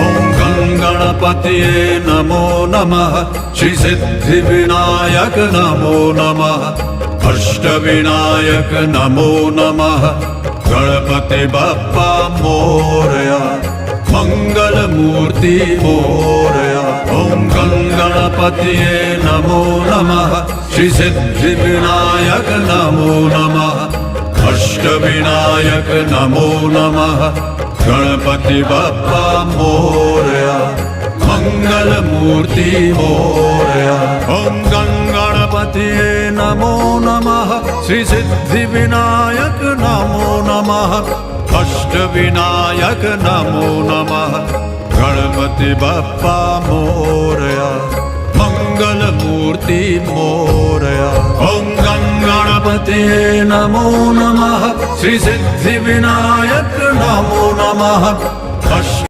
ॐ गणपतये नमो नमः श्री सिद्धिविनायक नमो नमः अष्टविनायक नमो नमः गणपति बप्पा मोरया मंगलमूर्ति मोरया ॐ गणपतये नमो नमः श्री सिद्धिविनायक नमो नमः अष्टविनायक नमो नमः गणपति बप्पा मोरया मंगलमूर्ति मोरया ॐ गणपतये नमो नमः श्री सिद्धिविनायक नमो नमः अष्टविनायक नमो नमः गणपति बप्पा मोरया मंगलमूर्ति मोरया ॐ गणपतये नमो नमः श्री सिद्धिविनायक नमो नमः